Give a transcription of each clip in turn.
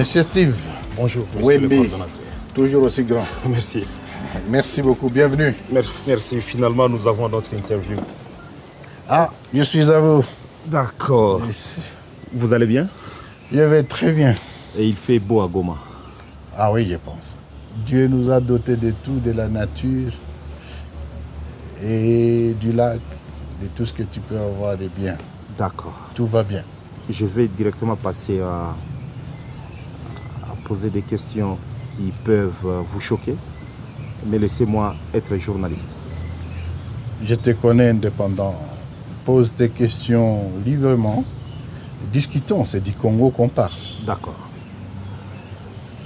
Monsieur Steve. Bonjour, monsieur Wemby, le coordonnateur. toujours aussi grand. Merci. Merci beaucoup, bienvenue. Merci, finalement nous avons notre interview. Ah, je suis à vous. D'accord. Vous allez bien? Je vais très bien. Et il fait beau à Goma. Ah oui, je pense. Dieu nous a dotés de tout, de la nature et du lac, de tout ce que tu peux avoir de bien. D'accord. Tout va bien. Je vais directement passer à poser des questions qui peuvent vous choquer, mais laissez-moi être journaliste. Je te connais indépendant. Pose tes questions librement. Discutons, c'est du Congo qu'on parle. D'accord.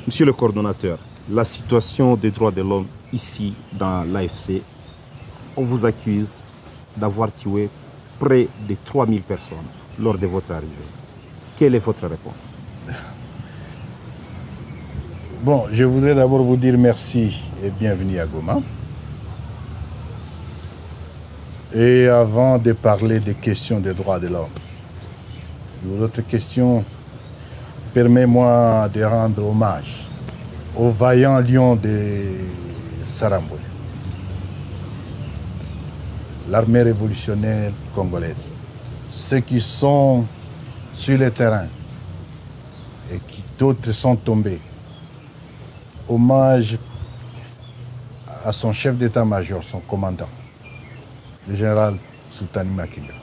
Monsieur le coordonnateur, la situation des droits de l'homme ici dans l'AFC, on vous accuse d'avoir tué près de 3000 personnes lors de votre arrivée. Quelle est votre réponse? Bon, je voudrais d'abord vous dire merci et bienvenue à Goma. Et avant de parler des questions des droits de l'homme, l'autre question, permets-moi de rendre hommage aux vaillants lions de Saramboué, l'armée révolutionnaire congolaise, ceux qui sont sur le terrain et qui d'autres sont tombés. Hommage à son chef d'état-major, son commandant, le général Sultani Makenga.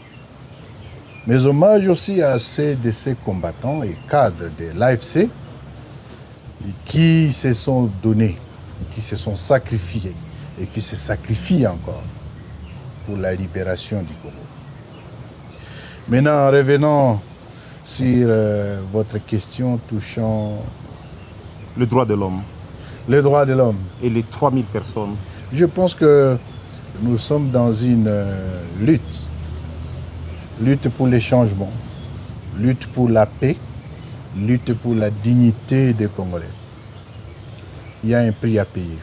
Mais hommage aussi à ceux de ces combattants et cadres de l'AFC qui se sont donnés, qui se sont sacrifiés et qui se sacrifient encore pour la libération du Congo. Maintenant, revenons sur votre question touchant Le droit de l'homme. les droits de l'homme. Et les 3000 personnes. Je pense que nous sommes dans une lutte. Lutte pour les changements, lutte pour la paix, lutte pour la dignité des Congolais. Il y a un prix à payer.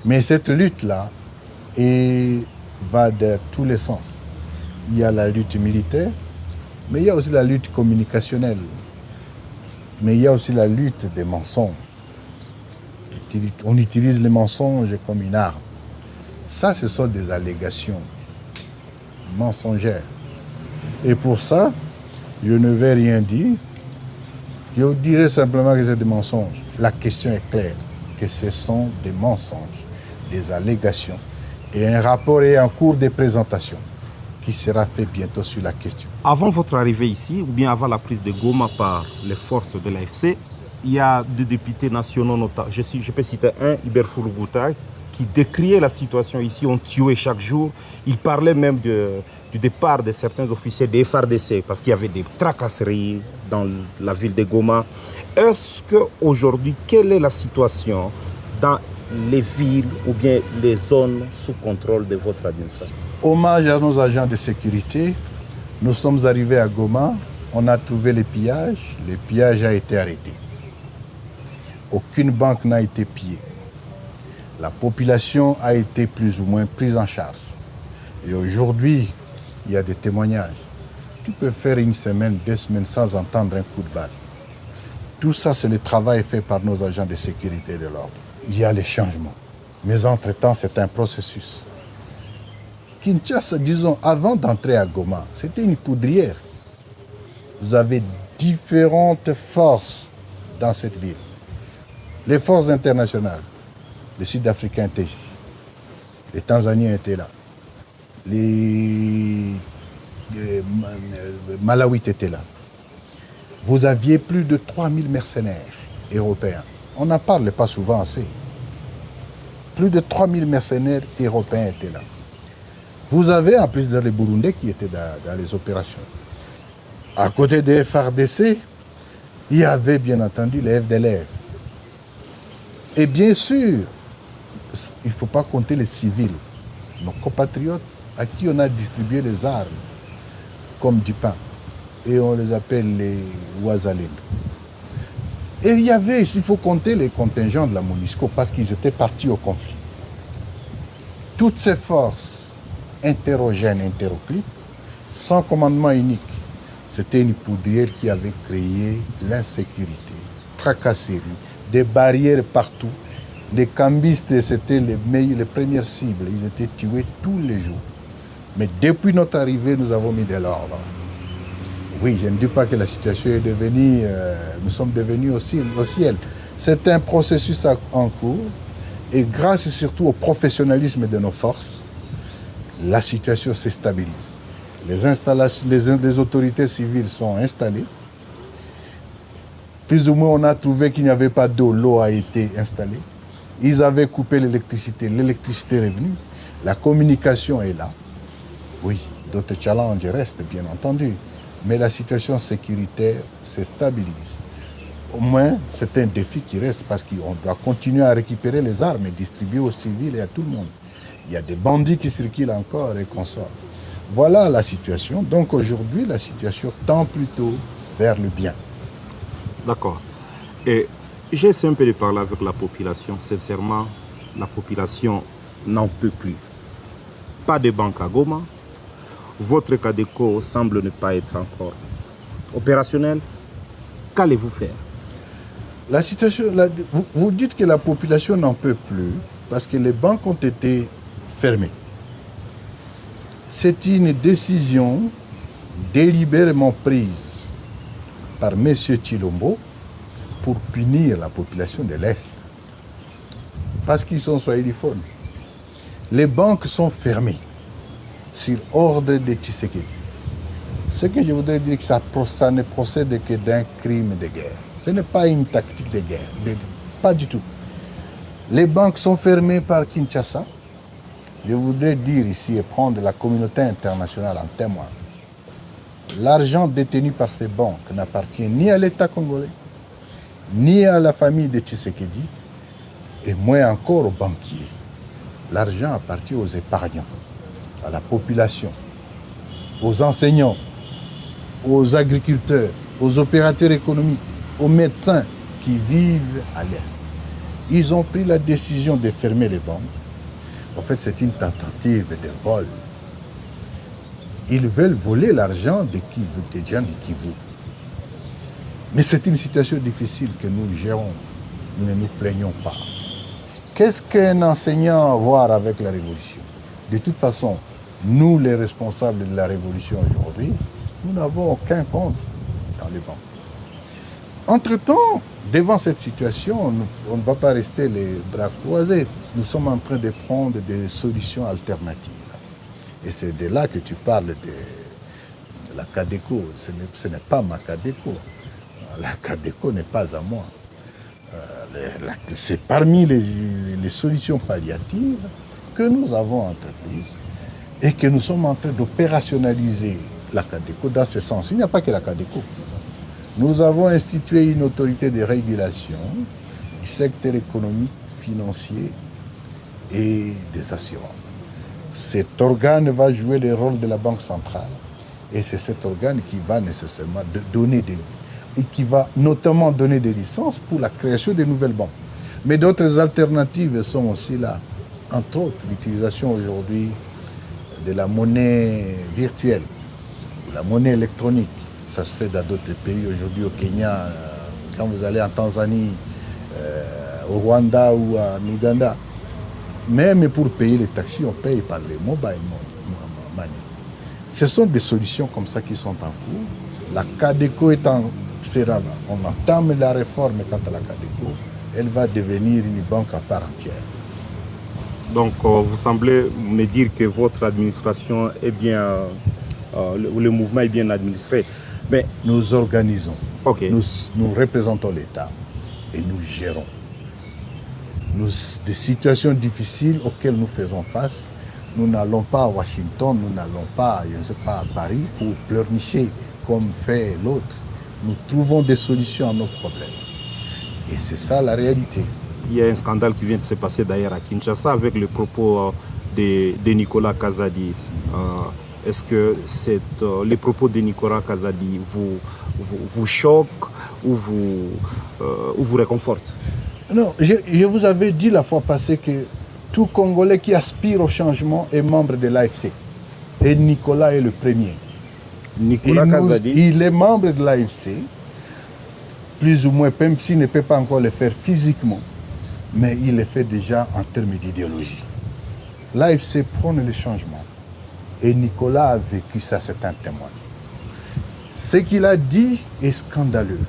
Mais cette lutte-là va dans tous les sens. Il y a la lutte militaire, mais il y a aussi la lutte communicationnelle. Mais il y a aussi la lutte des mensonges. On utilise les mensonges comme une arme. Ça, ce sont des allégations mensongères. Et pour ça, je ne vais rien dire. Je vous dirai simplement que c'est des mensonges. La question est claire, que ce sont des mensonges, des allégations. Et un rapport est en cours de présentation qui sera fait bientôt sur la question. Avant votre arrivée ici, ou bien avant la prise de Goma par les forces de l'AFC, il y a deux députés nationaux notables. Je peux citer un, Hubert Foulougouta, qui décriait la situation ici, on tuait chaque jour. Il parlait même du départ de certains officiers des FARDC parce qu'il y avait des tracasseries dans la ville de Goma. Est-ce qu'aujourd'hui, quelle est la situation dans les villes ou bien les zones sous contrôle de votre administration? Hommage à nos agents de sécurité. Nous sommes arrivés à Goma, on a trouvé les pillages. Le pillage a été arrêté. Aucune banque n'a été pillée. La population a été plus ou moins prise en charge. Et aujourd'hui, il y a des témoignages. Tu peux faire une semaine, 2 semaines sans entendre un coup de balle. Tout ça, c'est le travail fait par nos agents de sécurité et de l'ordre. Il y a les changements. Mais entre-temps, c'est un processus. Kinshasa, disons, avant d'entrer à Goma, c'était une poudrière. Vous avez différentes forces dans cette ville. Les forces internationales. Les Sud-Africains étaient ici. Les Tanzaniens étaient là. Les Malawites étaient là. Vous aviez plus de 3000 mercenaires européens. On n'en parle pas souvent assez. Plus de 3000 mercenaires européens étaient là. Vous avez en plus les Burundais qui étaient dans les opérations. À côté des FARDC, il y avait bien entendu les FDLR. Et bien sûr, il ne faut pas compter les civils, nos compatriotes à qui on a distribué les armes comme du pain. Et on les appelle les Ouazalènes. Et il y avait, il faut compter les contingents de la MONUSCO parce qu'ils étaient partis au conflit. Toutes ces forces hétérogènes, hétéroclites, sans commandement unique, c'était une poudrière qui avait créé l'insécurité tracasseries, des barrières partout. Les cambistes, c'était les premières cibles. Ils étaient tués tous les jours. Mais depuis notre arrivée, nous avons mis de l'ordre. Oui, je ne dis pas que la situation est devenue, nous sommes devenus au ciel. C'est un processus en cours et grâce surtout au professionnalisme de nos forces, la situation se stabilise. Les autorités civiles sont installées. Plus ou moins, on a trouvé qu'il n'y avait pas d'eau. L'eau a été installée. Ils avaient coupé l'électricité. L'électricité est revenue. La communication est là. Oui, d'autres challenges restent, bien entendu. Mais la situation sécuritaire se stabilise. Au moins, c'est un défi qui reste parce qu'on doit continuer à récupérer les armes et distribuer aux civils et à tout le monde. Il y a des bandits qui circulent encore et qu'on sort. Voilà la situation. Donc aujourd'hui, la situation tend plutôt vers le bien. D'accord. Et j'ai essayé un peu de parler avec la population. Sincèrement, la population n'en peut plus. Pas de banque à Goma. Votre CADECO semble ne pas être encore opérationnel. Qu'allez-vous faire? La situation, vous dites que la population n'en peut plus parce que les banques ont été fermées. C'est une décision délibérément prise par M. Tshilombo pour punir la population de l'Est. Parce qu'ils sont swahiliphones. Les banques sont fermées sur ordre de Tshisekedi. Ce que je voudrais dire, que ça ne procède que d'un crime de guerre. Ce n'est pas une tactique de guerre, pas du tout. Les banques sont fermées par Kinshasa. Je voudrais dire ici et prendre la communauté internationale en témoin. L'argent détenu par ces banques n'appartient ni à l'État congolais, ni à la famille de Tshisekedi, et moins encore aux banquiers. L'argent appartient aux épargnants, à la population, aux enseignants, aux agriculteurs, aux opérateurs économiques, aux médecins qui vivent à l'Est. Ils ont pris la décision de fermer les banques. En fait, c'est une tentative de vol. Ils veulent voler l'argent des gens du Kivu. Mais c'est une situation difficile que nous gérons. Nous ne nous plaignons pas. Qu'est-ce qu'un enseignant a à voir avec la révolution? De toute façon, nous, les responsables de la révolution aujourd'hui, nous n'avons aucun compte dans les banques. Entre-temps, devant cette situation, on ne va pas rester les bras croisés. Nous sommes en train de prendre des solutions alternatives. Et c'est de là que tu parles de la CADECO. Ce n'est pas ma CADECO. La CADECO n'est pas à moi. C'est parmi les solutions palliatives que nous avons entreprises et que nous sommes en train d'opérationnaliser la CADECO dans ce sens. Il n'y a pas que la CADECO. Nous avons institué une autorité de régulation du secteur économique, financier et des assurances. Cet organe va jouer le rôle de la Banque centrale et c'est cet organe qui va nécessairement donner et qui va notamment donner des licences pour la création de nouvelles banques. Mais d'autres alternatives sont aussi là. Entre autres, l'utilisation aujourd'hui de la monnaie virtuelle, la monnaie électronique. Ça se fait dans d'autres pays. Aujourd'hui au Kenya, quand vous allez en Tanzanie, au Rwanda ou en Ouganda, même pour payer les taxis, on paye par les mobile money. Ce sont des solutions comme ça qui sont en cours. La CADECO on entame la réforme quant à la CADECO, elle va devenir une banque à part entière. Donc vous semblez me dire que votre administration est bien, le mouvement est bien administré. Mais nous organisons, okay. nous représentons l'État et nous gérons. Des situations difficiles auxquelles nous faisons face, nous n'allons pas à Washington, nous n'allons pas, je ne sais pas, à Paris pour pleurnicher comme fait l'autre. Nous trouvons des solutions à nos problèmes. Et c'est ça la réalité. Il y a un scandale qui vient de se passer d'ailleurs à Kinshasa avec le propos de Nicolas Kazadi. Est-ce que les propos de Nicolas Kazadi vous choquent ou vous réconfortent? Non, je vous avais dit la fois passée que tout Congolais qui aspire au changement est membre de l'AFC. Et Nicolas est le premier. Nicolas Kazadi. Il est membre de l'AFC. plus ou moins, même s'il ne peut pas encore le faire physiquement, mais il le fait déjà en termes d'idéologie. L'AFC prône le changement. Et Nicolas a vécu ça, c'est un témoin. Ce qu'il a dit est scandaleux.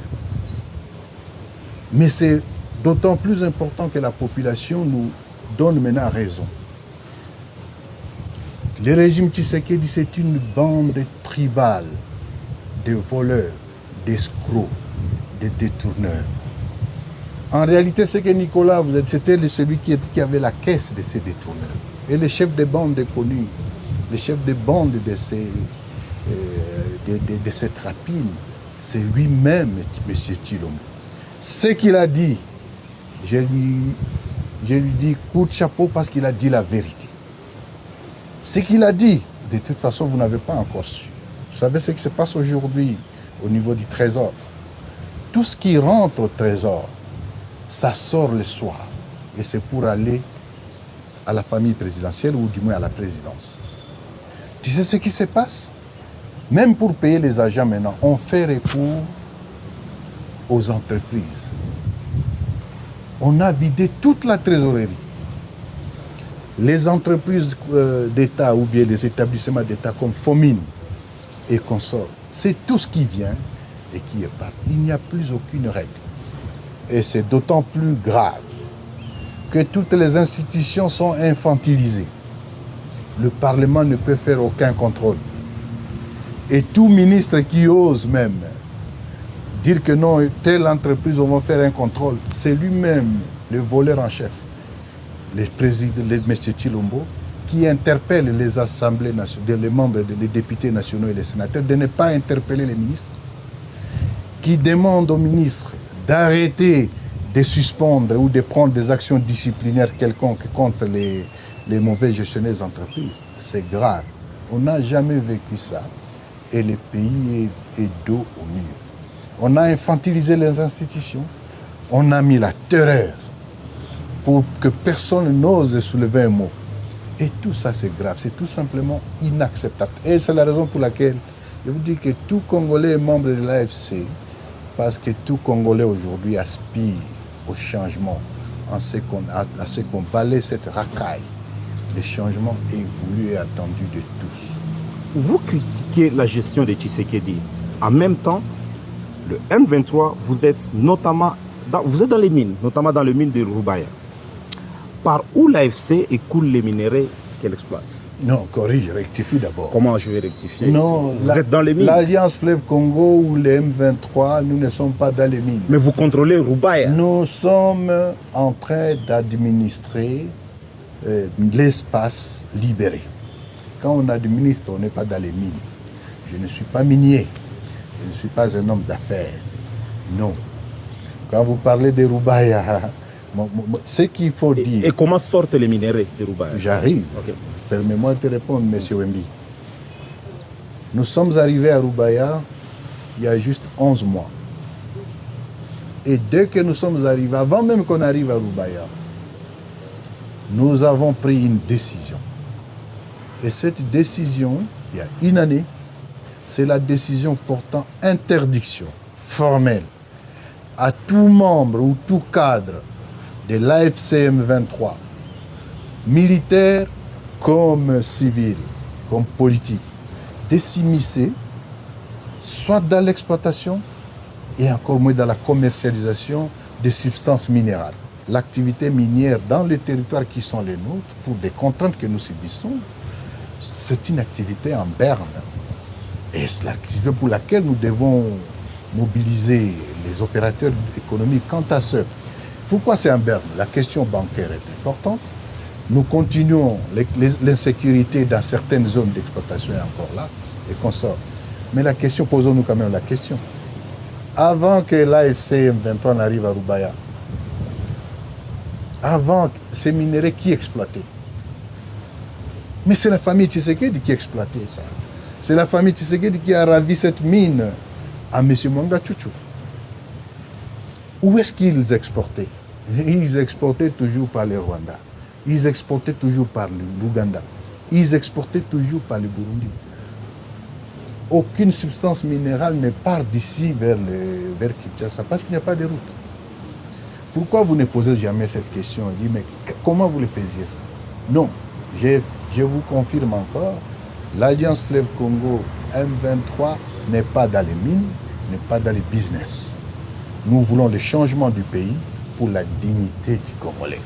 Mais c'est d'autant plus important que la population nous donne maintenant raison. Le régime Tshisekedi, c'est une bande tribale de voleurs, d'escrocs, de détourneurs. En réalité, ce que Nicolas, c'était celui qui avait la caisse de ces détourneurs. Et le chef de bande est connu. Le chef de bande de cette rapine, c'est lui-même, M. Tshilombo. Ce qu'il a dit, je lui dis coup de chapeau parce qu'il a dit la vérité. Ce qu'il a dit, de toute façon, vous n'avez pas encore su. Vous savez ce qui se passe aujourd'hui au niveau du trésor. Tout ce qui rentre au trésor, ça sort le soir. Et c'est pour aller à la famille présidentielle ou du moins à la présidence. Tu sais ce qui se passe? Même pour payer les agents maintenant, on fait recours aux entreprises. On a vidé toute la trésorerie. Les entreprises d'État ou bien les établissements d'État comme Fomine et consorts, c'est tout ce qui vient et qui est parti. Il n'y a plus aucune règle. Et c'est d'autant plus grave que toutes les institutions sont infantilisées. Le Parlement ne peut faire aucun contrôle. Et tout ministre qui ose même dire que non, telle entreprise, on va faire un contrôle, c'est lui-même le voleur en chef, le président, M. Tshilombo, qui interpelle les assemblées nationales, les membres, les députés nationaux et les sénateurs de ne pas interpeller les ministres, qui demande aux ministres d'arrêter de suspendre ou de prendre des actions disciplinaires quelconques contre les mauvais gestionnaires d'entreprise. C'est grave. On n'a jamais vécu ça et le pays est dos au mur. On a infantilisé les institutions, on a mis la terreur pour que personne n'ose soulever un mot. Et tout ça, c'est grave, c'est tout simplement inacceptable. Et c'est la raison pour laquelle je vous dis que tout Congolais est membre de l'AFC, parce que tout Congolais aujourd'hui aspire au changement, à ce qu'on balaie cette racaille. Le changement est voulu et attendu de tous. Vous critiquez la gestion de Tshisekedi. En même temps, le M23, vous êtes dans les mines, notamment dans les mines de Rubaya. Par où l'AFC écoule les minerais qu'elle exploite? Non, corrige, rectifie d'abord. Comment je vais rectifier? Non, vous êtes dans les mines. L'Alliance Fleuve Congo ou les M23, nous ne sommes pas dans les mines. Mais vous contrôlez Rubaya. Nous sommes en train d'administrer l'espace libéré. Quand on administre, on n'est pas dans les mines. Je ne suis pas minier. Je ne suis pas un homme d'affaires. Non. Quand vous parlez de Rubaya, ce qu'il faut dire... Et comment sortent les minerais de Rubaya? J'arrive. Okay. Permets-moi de te répondre, M. Wembi. Nous sommes arrivés à Rubaya il y a juste 11 mois. Et dès que nous sommes arrivés, avant même qu'on arrive à Rubaya, nous avons pris une décision. Et cette décision, il y a une année, c'est la décision portant interdiction formelle à tout membre ou tout cadre de l'AFCM 23, militaire comme civil, comme politique, de s'immiscer soit dans l'exploitation et encore moins dans la commercialisation des substances minérales. L'activité minière dans les territoires qui sont les nôtres, pour des contraintes que nous subissons, c'est une activité en berne. Et c'est l'activité pour laquelle nous devons mobiliser les opérateurs économiques. Quant à ce, pourquoi c'est en berne? La question bancaire est importante. Nous continuons, l'insécurité dans certaines zones d'exploitation est encore là, et qu'on sort. Mais la question, posons-nous quand même la question. Avant que l'AFC M23 n'arrive à Rubaya, avant ces minerais, qui exploitait? Mais c'est la famille Tshisekedi qui exploitait ça. C'est la famille Tshisekedi qui a ravi cette mine à M. Mwanga Tchouchou. Où est-ce qu'ils exportaient? Ils exportaient toujours par le Rwanda. Ils exportaient toujours par l'Ouganda. Ils exportaient toujours par le Burundi. aucune substance minérale ne part d'ici vers Kinshasa parce qu'il n'y a pas de route. Pourquoi vous ne posez jamais cette question? On dit, mais comment vous le faisiez ça? Non, je vous confirme encore, l'Alliance Fleuve Congo M23 n'est pas dans les mines, n'est pas dans les business. Nous voulons le changement du pays pour la dignité du Congolais.